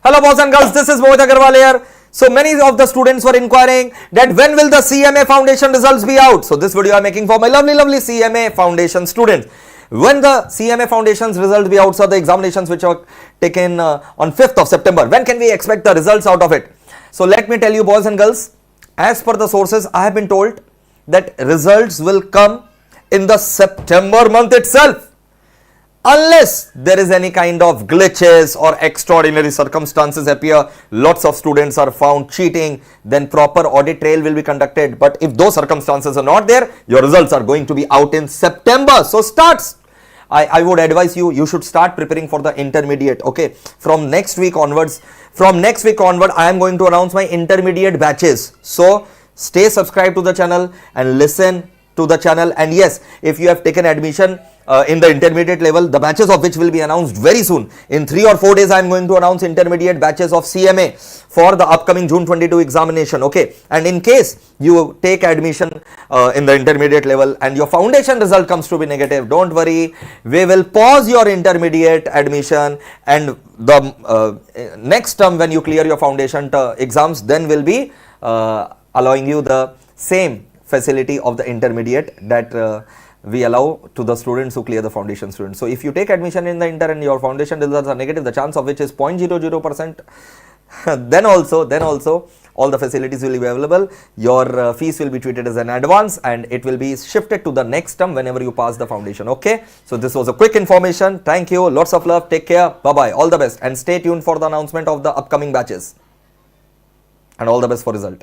Hello boys and girls, this is Mohit Agarwal here. So many of the students were inquiring that when will the CMA foundation results be out. So this video I am making for my lovely CMA foundation students. When the CMA foundation's results be out, so the examinations which are taken on 5th of September, when can we expect the results out of it? So let me tell you boys and girls, as per the sources I have been told that results will come in the September month itself. Unless there is any kind of glitches or extraordinary circumstances appear, lots of students are found cheating, then proper audit trail will be conducted. But if those circumstances are not there, your results are going to be out in September. So I would advise you should start preparing for the intermediate. Okay, from next week onward, I am going to announce my intermediate batches. So stay subscribed to the channel and listen to the channel. And yes, if you have taken admission in the intermediate level, the batches of which will be announced very soon. In 3 or 4 days, I am going to announce intermediate batches of CMA for the upcoming June 22 examination. Okay, and in case you take admission in the intermediate level and your foundation result comes to be negative, don't worry, we will pause your intermediate admission, and the next term when you clear your foundation exams, then will be allowing you the same facility of the intermediate that we allow to the students who clear the foundation students. So if you take admission in the inter and your foundation results are negative, the chance of which is 0.00%, then also all the facilities will be available. Your fees will be treated as an advance and it will be shifted to the next term whenever you pass the foundation. Okay, so this was a quick information. Thank you, lots of love, take care, bye bye, all the best, and stay tuned for the announcement of the upcoming batches, and all the best for result.